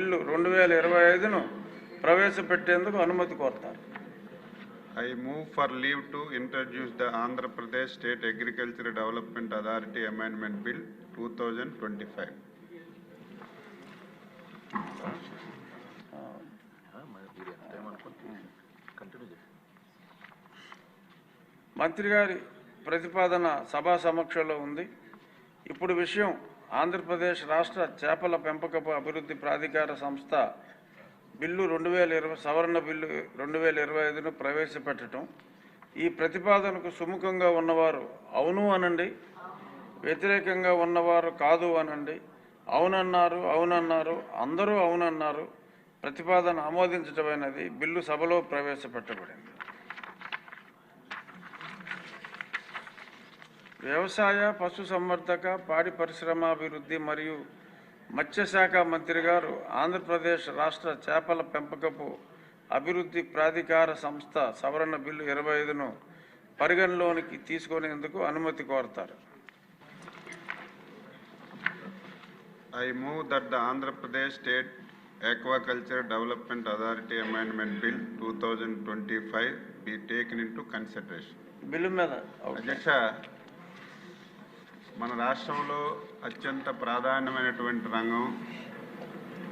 Bill 2025ను ప్రవేశపెట్టేందుకు అనుమతి కోరుతారు. I move for leave to introduce the Andhra Pradesh State Agriculture Development Authority Amendment Bill 2025. మంత్రి గారి ప్రతిపాదన సభా సమక్షంలో ఉంది. ఇప్పుడు విషయం ఆంధ్రప్రదేశ్ రాష్ట్ర చేపల పెంపకపు అభివృద్ధి ప్రాధికార సంస్థ బిల్లు 2020 సవరణ బిల్లు 2025ను ప్రవేశపెట్టడం. ఈ ప్రతిపాదనకు సుముఖంగా ఉన్నవారు అవును అనండి, వ్యతిరేకంగా ఉన్నవారు కాదు అనండి. అవునన్నారు, అవునన్నారు, అందరూ అవునన్నారు. ప్రతిపాదన ఆమోదించడమైనది. బిల్లు సభలో ప్రవేశపెట్టబడింది. వ్యవసాయ, పశుసంవర్ధక, పాడి పరిశ్రమాభివృద్ధి మరియు మత్స్యశాఖ మంత్రి గారు ఆంధ్రప్రదేశ్ రాష్ట్ర చేపల పెంపకపు అభివృద్ధి ప్రాధికార సంస్థ సవరణ బిల్లు 25ను పరిగణలోనికి తీసుకునేందుకు అనుమతి కోరుతారు. I move that the Andhra Pradesh State Aquaculture Development Authority Amendment Bill 2025 be taken into consideration. Bill మీద అధ్యక్ష, మన రాష్ట్రంలో అత్యంత ప్రాధాన్యమైనటువంటి రంగం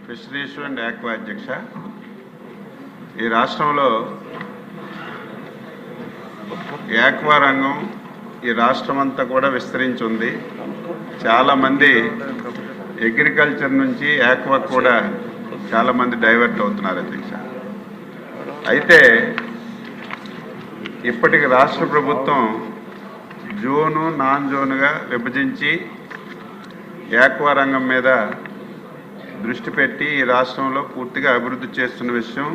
ఫిషరీస్ అండ్ ఆక్వా. అధ్యక్ష, ఈ రాష్ట్రంలో ఆక్వా రంగం ఈ రాష్ట్రం అంతా కూడా విస్తరించి ఉంది. చాలామంది అగ్రికల్చర్ నుంచి ఆక్వా కూడా చాలామంది డైవర్ట్ అవుతున్నారు. అధ్యక్ష, అయితే ఇప్పటికి రాష్ట్ర ప్రభుత్వం జోను, నాన్ జోన్గా విభజించి ఆక్వా రంగం మీద దృష్టి పెట్టి ఈ రాష్ట్రంలో పూర్తిగా అభివృద్ధి చేస్తున్న విషయం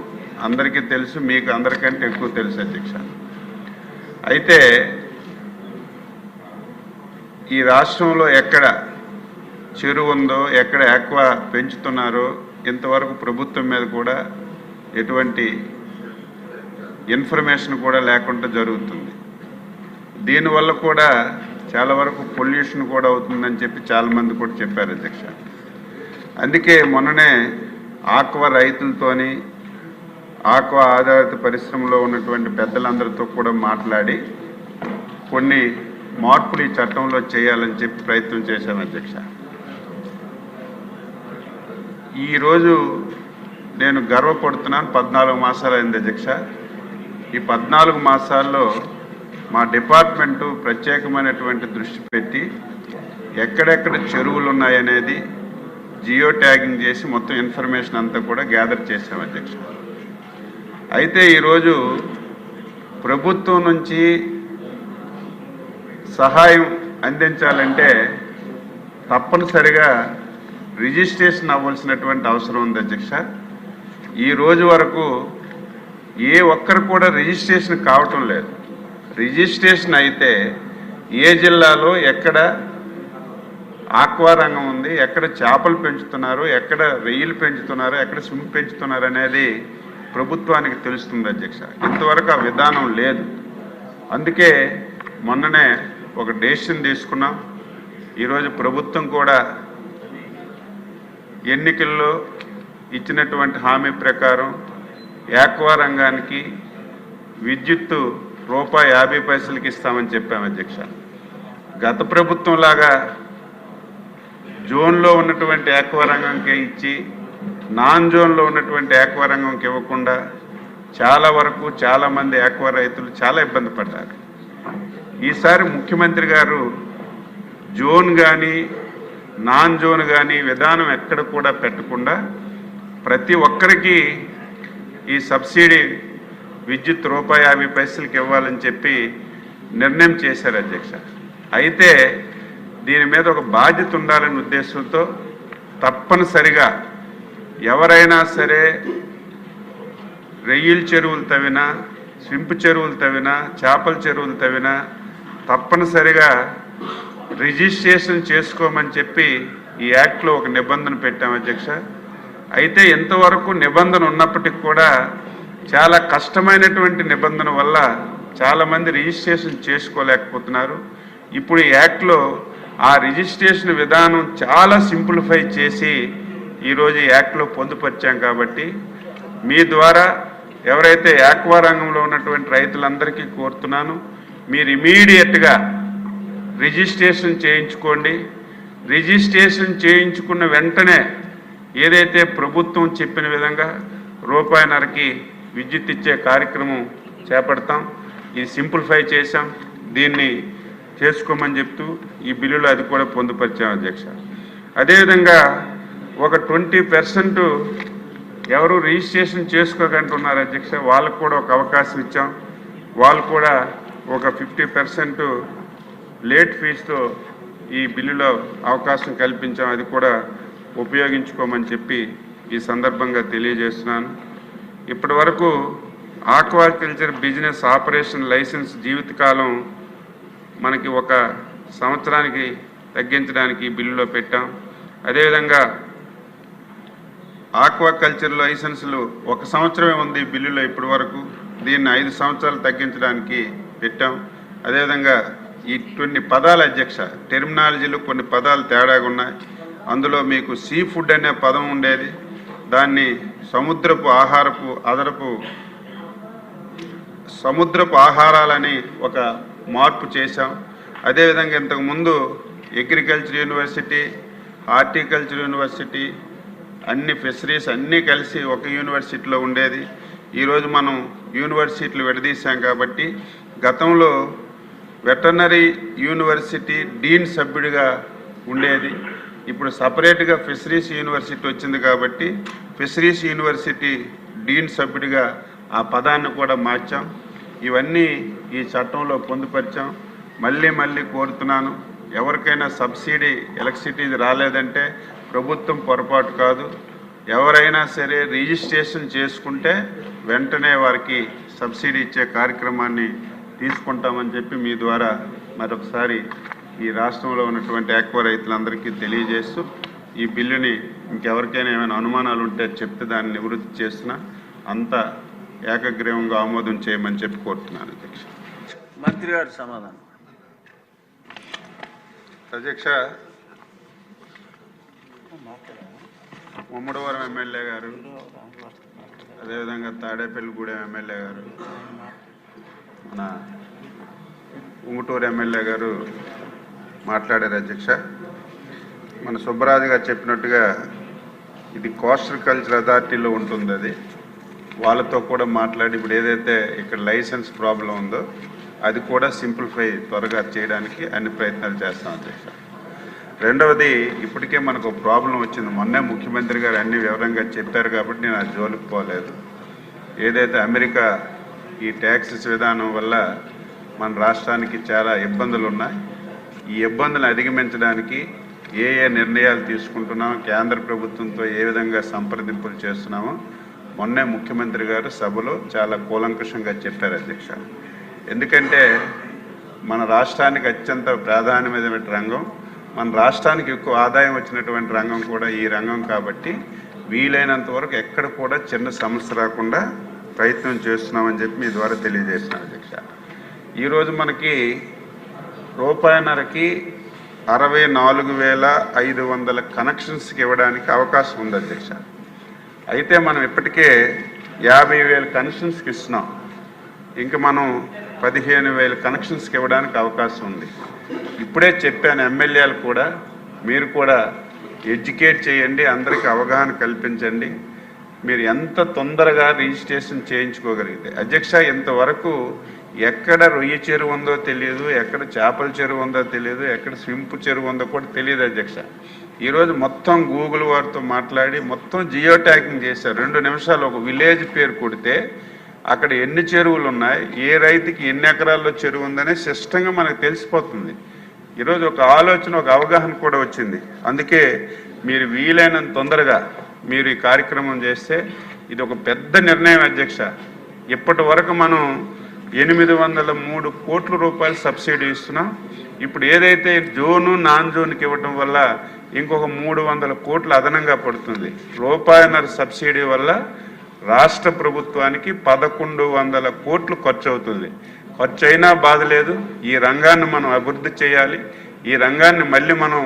అందరికీ తెలుసు, మీకు అందరికంటే ఎక్కువ తెలుసు. అధ్యక్ష, అయితే ఈ రాష్ట్రంలో ఎక్కడ చెరువు ఉందో, ఎక్కడ ఆక్వా పెంచుతున్నారో ఇంతవరకు ప్రభుత్వం మీద కూడా ఎటువంటి ఇన్ఫర్మేషన్ కూడా లేకుండా జరుగుతుంది. దీనివల్ల కూడా చాలా వరకు పొల్యూషన్ కూడా అవుతుందని చెప్పి చాలామంది కూడా చెప్పారు. అధ్యక్ష, అందుకే మొన్ననే ఆక్వా రైతులతోని, ఆక్వా ఆధారిత పరిశ్రమలో ఉన్నటువంటి పెద్దలందరితో కూడా మాట్లాడి కొన్ని మార్పులు ఈ చట్టంలో చేయాలని చెప్పి ప్రయత్నం చేశాం. అధ్యక్ష, ఈరోజు నేను గర్వపడుతున్నాను. 14 మాసాలు అయింది. అధ్యక్ష, ఈ 14 మాసాల్లో మా డిపార్ట్మెంటు ప్రత్యేకమైనటువంటి దృష్టి పెట్టి ఎక్కడెక్కడ చెరువులు ఉన్నాయనేది జియో ట్యాగింగ్ చేసి మొత్తం ఇన్ఫర్మేషన్ అంతా కూడా గ్యాదర్ చేశాం. అధ్యక్ష, అయితే ఈరోజు ప్రభుత్వం నుంచి సహాయం అందించాలంటే తప్పనిసరిగా రిజిస్ట్రేషన్ అవ్వాల్సినటువంటి అవసరం ఉంది. అధ్యక్ష, ఈ రోజు వరకు ఏ ఒక్కరు కూడా రిజిస్ట్రేషన్ కావటం లేదు. రిజిస్ట్రేషన్ అయితే ఏ జిల్లాలో ఎక్కడ ఆక్వా రంగం ఉంది, ఎక్కడ చేపలు పెంచుతున్నారు, ఎక్కడ రొయ్యలు పెంచుతున్నారు, ఎక్కడ స్విమ్ పెంచుతున్నారు అనేది ప్రభుత్వానికి తెలుస్తుంది. అధ్యక్ష, ఇంతవరకు ఆ విధానం లేదు. అందుకే మొన్ననే ఒక డెసిషన్ తీసుకున్నాం. ఈరోజు ప్రభుత్వం కూడా ఎన్నికల్లో ఇచ్చినటువంటి హామీ ప్రకారం ఆక్వా రంగానికి విద్యుత్తు ₹50 ఇస్తామని చెప్పాము. అధ్యక్ష, గత ప్రభుత్వం లాగా జోన్లో ఉన్నటువంటి ఆక్వా రంగంకే ఇచ్చి నాన్ జోన్లో ఉన్నటువంటి ఆక్వా రంగంకి ఇవ్వకుండా చాలామంది ఆక్వా రైతులు చాలా ఇబ్బంది పడ్డారు. ఈసారి ముఖ్యమంత్రి గారు జోన్ కానీ నాన్ జోన్ కానీ విధానం ఎక్కడ కూడా పెట్టకుండా ప్రతి ఒక్కరికి ఈ సబ్సిడీ విద్యుత్ ₹50 ఇవ్వాలని చెప్పి నిర్ణయం చేశారు. అధ్యక్ష, అయితే దీని మీద ఒక బాధ్యత ఉండాలనే ఉద్దేశంతో తప్పనిసరిగా ఎవరైనా సరే రొయ్యల చెరువులు తవ్వినా, స్వింపు చెరువులు తవ్వినా, చేపల చెరువులు తవ్వినా తప్పనిసరిగా రిజిస్ట్రేషన్ చేసుకోమని చెప్పి ఈ యాక్ట్లో ఒక నిబంధన పెట్టాం. అధ్యక్ష, అయితే ఇంతవరకు నిబంధన ఉన్నప్పటికీ కూడా చాలా కష్టమైనటువంటి నిబంధన వల్ల చాలామంది రిజిస్ట్రేషన్ చేసుకోలేకపోతున్నారు. ఇప్పుడు ఈ యాక్ట్లో ఆ రిజిస్ట్రేషన్ విధానం చాలా సింప్లిఫై చేసి ఈరోజు ఈ యాక్ట్లో పొందుపరిచాం. కాబట్టి మీ ద్వారా ఎవరైతే యాక్వా రంగంలో ఉన్నటువంటి రైతులందరికీ కోరుతున్నాను, మీరు ఇమీడియట్గా రిజిస్ట్రేషన్ చేయించుకోండి. రిజిస్ట్రేషన్ చేయించుకున్న వెంటనే ఏదైతే ప్రభుత్వం చెప్పిన విధంగా రూపాయిన్నరకి విద్యుత్ ఇచ్చే కార్యక్రమం చేపడతాం. ఇది సింప్లిఫై చేశాం, దీన్ని చేసుకోమని చెప్తూ ఈ బిల్లులో అది కూడా పొందుపరిచాం అధ్యక్ష. అదేవిధంగా ఒక 20% ఎవరు రిజిస్ట్రేషన్ చేసుకోకంటున్నారు అధ్యక్ష, వాళ్ళకు కూడా ఒక అవకాశం ఇచ్చాం. వాళ్ళు కూడా ఒక 50% లేట్ ఫీజుతో ఈ బిల్లులో అవకాశం కల్పించాం. అది కూడా ఉపయోగించుకోమని చెప్పి ఈ సందర్భంగా తెలియజేస్తున్నాను. ఇప్పటి వరకు ఆక్వాకల్చర్ బిజినెస్ ఆపరేషన్ లైసెన్స్ జీవితకాలం మనకి 1 సంవత్సరానికి తగ్గించడానికి బిల్లులో పెట్టాం. అదేవిధంగా ఆక్వాకల్చర్ లైసెన్సులు 1 సంవత్సరమే ఉంది బిల్లులో ఇప్పటి వరకు, దీన్ని 5 సంవత్సరాలు తగ్గించడానికి పెట్టాం. అదేవిధంగా ఈ కొన్ని పదాలు అధ్యక్ష, టెర్మినాలజీలో కొన్ని పదాలు తేడాగా ఉన్నాయి. అందులో మీకు సీ ఫుడ్ అనే పదం ఉండేది, దాన్ని సముద్రపు ఆహారాలని ఒక మార్పు చేశాం. అదేవిధంగా ఇంతకుముందు అగ్రికల్చర్ యూనివర్సిటీ, హార్టికల్చర్ యూనివర్సిటీ, అన్ని ఫిషరీస్ అన్నీ కలిసి ఒక యూనివర్సిటీలో ఉండేది. ఈరోజు మనం యూనివర్సిటీలు విడదీశాం. కాబట్టి గతంలో వెటర్నరీ యూనివర్సిటీ డీన్ సభ్యుడిగా ఉండేది, ఇప్పుడు సపరేట్గా ఫిషరీస్ యూనివర్సిటీ వచ్చింది. కాబట్టి ఫిషరీస్ యూనివర్సిటీ డీన్ సభ్యుడిగా ఆ పదాన్ని కూడా మార్చాం. ఇవన్నీ ఈ చట్టంలో పొందుపరిచాం. మళ్ళీ కోరుతున్నాను, ఎవరికైనా సబ్సిడీ ఎలక్ట్రిసిటీ రాలేదంటే ప్రభుత్వం పొరపాటు కాదు, ఎవరైనా సరే రిజిస్ట్రేషన్ చేసుకుంటే వెంటనే వారికి సబ్సిడీ ఇచ్చే కార్యక్రమాన్ని తీసుకుంటామని చెప్పి మీ ద్వారా మరొకసారి ఈ రాష్ట్రంలో ఉన్నటువంటి ఆక్వా రైతులందరికీ తెలియజేస్తూ, ఈ బిల్లుని ఇంకెవరికైనా ఏమైనా అనుమానాలు ఉంటే చెప్తే దాన్ని నివృత్తి చేస్తున్నా, అంతా ఏకగ్రీవంగా ఆమోదం చేయమని చెప్పి కోరుతున్నాను అధ్యక్ష. మంత్రి గారు సమాధానం. అధ్యక్ష, ముమ్మడివరం ఎమ్మెల్యే గారు, అదేవిధంగా తాడేపల్లిగూడెం ఎమ్మెల్యే గారు, మన ఉంగుటూరు ఎమ్మెల్యే గారు మాట్లాడారు అధ్యక్ష. మన సుబ్బరాజు గారు చెప్పినట్టుగా ఇది కోస్టల్ కల్చర్ అథారిటీలో ఉంటుంది, అది వాళ్ళతో కూడా మాట్లాడి ఇప్పుడు ఏదైతే ఇక్కడ లైసెన్స్ ప్రాబ్లం ఉందో అది కూడా సింప్లిఫై త్వరగా చేయడానికి అన్ని ప్రయత్నాలు చేస్తాం అధ్యక్ష. రెండవది, ఇప్పటికే మనకు ప్రాబ్లం వచ్చింది, మొన్నే ముఖ్యమంత్రి గారు అన్ని వివరంగా చెప్పారు కాబట్టి నేను ఆ జోలికి పోలేదు. ఏదైతే అమెరికా ఈ ట్యాక్సెస్ విధానం వల్ల మన రాష్ట్రానికి చాలా ఇబ్బందులు ఉన్నాయి, ఈ ఇబ్బందులను అధిగమించడానికి ఏ నిర్ణయాలు తీసుకుంటున్నామో, కేంద్ర ప్రభుత్వంతో ఏ విధంగా సంప్రదింపులు చేస్తున్నామో మొన్నే ముఖ్యమంత్రి గారు సభలో చాలా కూలంకషంగా చెప్పారు అధ్యక్ష. ఎందుకంటే మన రాష్ట్రానికి అత్యంత ప్రాధాన్యమైన రంగం, మన రాష్ట్రానికి ఎక్కువ ఆదాయం వచ్చినటువంటి రంగం కూడా ఈ రంగం. కాబట్టి వీలైనంత వరకు ఎక్కడ కూడా చిన్న సమస్య రాకుండా ప్రయత్నం చేస్తున్నామని చెప్పి మీ ద్వారా తెలియజేస్తున్నాను అధ్యక్ష. ఈరోజు మనకి రూపాయిన్నరకి 64,500 కనెక్షన్స్కి ఇవ్వడానికి అవకాశం ఉంది అధ్యక్ష. అయితే మనం ఇప్పటికే 50,000 కనెక్షన్స్కి ఇస్తున్నాం, ఇంకా మనం 15,000 కనెక్షన్స్కి ఇవ్వడానికి అవకాశం ఉంది. ఇప్పుడే చెప్పాను ఎమ్మెల్యేలు కూడా, మీరు కూడా ఎడ్యుకేట్ చేయండి, అందరికీ అవగాహన కల్పించండి. మీరు ఎంత తొందరగా రిజిస్ట్రేషన్ చేయించుకోగలిగితే అధ్యక్ష, ఇంతవరకు ఎక్కడ రొయ్య చెరువు ఉందో తెలియదు, ఎక్కడ చేపల చెరువు ఉందో తెలియదు, ఎక్కడ స్వింపు చెరువు ఉందో కూడా తెలియదు అధ్యక్ష. ఈరోజు మొత్తం గూగుల్ వారితో మాట్లాడి మొత్తం జియో ట్యాగింగ్ చేశారు. 2 నిమిషాలు ఒక విలేజ్ పేరు కొడితే అక్కడ ఎన్ని చెరువులు ఉన్నాయి, ఏ రైతుకి ఎన్ని ఎకరాల్లో చెరువు ఉందనే సిస్టంగా మనకు తెలిసిపోతుంది. ఈరోజు ఒక ఆలోచన, ఒక అవగాహన కూడా వచ్చింది. అందుకే మీరు వీలైనంత తొందరగా మీరు ఈ కార్యక్రమం చేస్తే ఇది ఒక పెద్ద నిర్ణయం అధ్యక్ష. ఇప్పటి వరకు మనం 803 కోట్ల రూపాయలు సబ్సిడీ ఇస్తున్నాం. ఇప్పుడు ఏదైతే జోను నాన్ జోన్కి ఇవ్వడం వల్ల ఇంకొక 300 కోట్లు అదనంగా పడుతుంది. రూపాయిన్నర సబ్సిడీ వల్ల రాష్ట్ర ప్రభుత్వానికి 1,100 కోట్లు ఖర్చు అవుతుంది. ఖర్చు అయినా బాధ లేదు, ఈ రంగాన్ని మనం అభివృద్ధి చేయాలి, ఈ రంగాన్ని మళ్ళీ మనం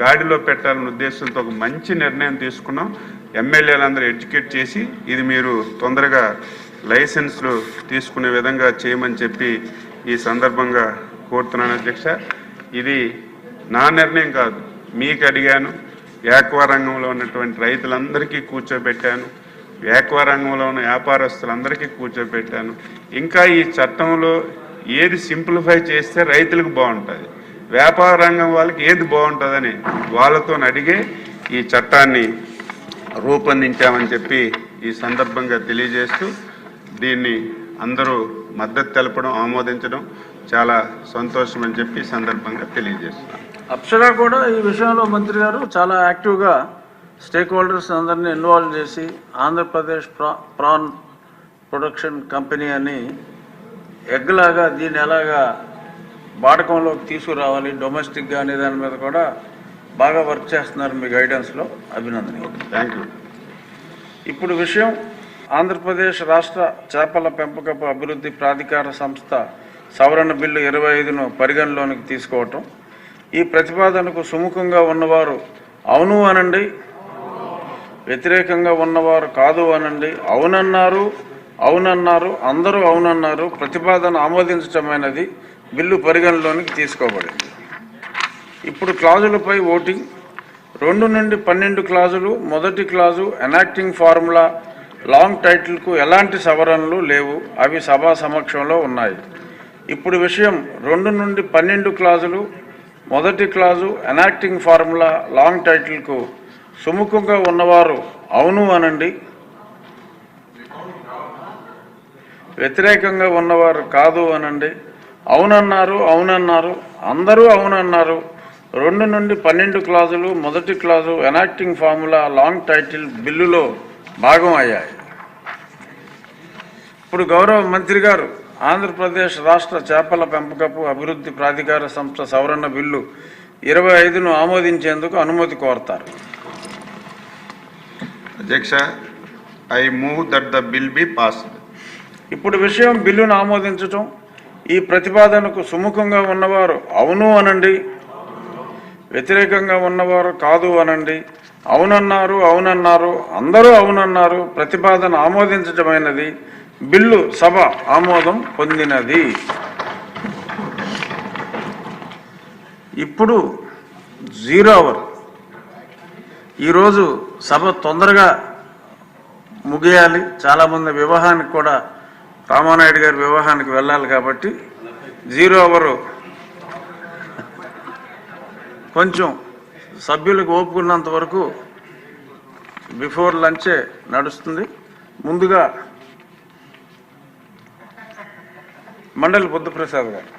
గాడిలో పెట్టాలనే ఉద్దేశంతో ఒక మంచి నిర్ణయం తీసుకున్నాం. ఎమ్మెల్యేలందరూ ఎడ్యుకేట్ చేసి ఇది మీరు తొందరగా లైసెన్స్లు తీసుకునే విధంగా చేయమని చెప్పి ఈ సందర్భంగా కోరుతున్నాను అధ్యక్ష. ఇది నా నిర్ణయం కాదు, మీకు అడిగాను. యాక్వా రంగంలో ఉన్నటువంటి రైతులందరికీ కూర్చోబెట్టాను, యాక్వా రంగంలో ఉన్న వ్యాపారస్తులందరికీ కూర్చోబెట్టాను. ఇంకా ఈ చట్టంలో ఏది సింప్లిఫై చేస్తే రైతులకు బాగుంటుంది, వ్యాపార రంగం వాళ్ళకి ఏది బాగుంటుందని వాళ్ళతో అడిగే ఈ చట్టాన్ని రూపొందించామని చెప్పి ఈ సందర్భంగా తెలియజేస్తూ దీన్ని అందరూ మద్దతు తెలపడం, ఆమోదించడం చాలా సంతోషం అని చెప్పి ఈ సందర్భంగా తెలియజేస్తున్నాను. అప్సరా కూడా ఈ విషయంలో మంత్రి గారు చాలా యాక్టివ్గా స్టేక్ హోల్డర్స్ అందరినీ ఇన్వాల్వ్ చేసి ఆంధ్రప్రదేశ్ ప్రాన్ ప్రొడక్షన్ కంపెనీ అని ఎగ్లాగా దీన్ని ఎలాగా వాడకంలోకి తీసుకురావాలి డొమెస్టిక్గా అనే దాని మీద కూడా బాగా వర్క్ చేస్తున్నారు. మీ గైడెన్స్లో అభినందనీయం. Thank you. ఇప్పుడు విషయం ఆంధ్రప్రదేశ్ రాష్ట్ర చేపల పెంపకపు అభివృద్ధి ప్రాధికార సంస్థ సవరణ బిల్లు 25ను పరిగణలోనికి తీసుకోవటం. ఈ ప్రతిపాదనకు సుముఖంగా ఉన్నవారు అవును అనండి, వ్యతిరేకంగా ఉన్నవారు కాదు అనండి. అవునన్నారు, అవునన్నారు, అందరూ అవునన్నారు. ప్రతిపాదన ఆమోదించటమైనది. బిల్లు పరిగణలోనికి తీసుకోబడింది. ఇప్పుడు క్లాజులపై ఓటింగ్. 2 నుండి 12 క్లాజులు. మొదటి క్లాజు ఎనాక్టింగ్ ఫార్ములా లాంగ్ టైటిల్కు ఎలాంటి సవరణలు లేవు, అవి సభా సమక్షంలో ఉన్నాయి. ఇప్పుడు విషయం 2 నుండి 12 క్లాజులు. మొదటి క్లాజు ఎనాక్టింగ్ ఫార్ములా లాంగ్ టైటిల్కు సుముఖంగా ఉన్నవారు అవును అనండి, వ్యతిరేకంగా ఉన్నవారు కాదు అనండి. అవునన్నారు, అవునన్నారు, అందరూ అవునన్నారు. 2 నుండి 12 క్లాజులు మొదటి clause enacting formula long title బిల్లులో భాగం అయ్యాయి. ఇప్పుడు గౌరవ మంత్రి గారు ఆంధ్రప్రదేశ్ రాష్ట్ర చేపల పెంపకపు అభివృద్ధి ప్రాధికార సంస్థ సవరణ బిల్లు 25ను ఆమోదించేందుకు అనుమతి కోరతారు. అధ్యక్ష, I move that the bill be passed. ఇప్పుడు విషయం బిల్లును ఆమోదించటం. ఈ ప్రతిపాదనకు సుముఖంగా ఉన్నవారు అవును అనండి, వ్యతిరేకంగా ఉన్నవారు కాదు అనండి. అవునన్నారు, అవునన్నారు, అందరూ అవునన్నారు. ప్రతిపాదన ఆమోదించటమైనది. బిల్లు సభ ఆమోదం పొందినది. ఇప్పుడు 0 అవర్. ఈరోజు సభ తొందరగా ముగియాలి. చాలామంది వివాహానికి కూడా, రామానాయుడు గారి వివాహానికి వెళ్ళాలి కాబట్టి 0 అవరు కొంచెం సభ్యులకు ఓపుకున్నంత వరకు బిఫోర్ లంచే నడుస్తుంది. ముందుగా మండలి బుద్ధప్రసాద్ గారు.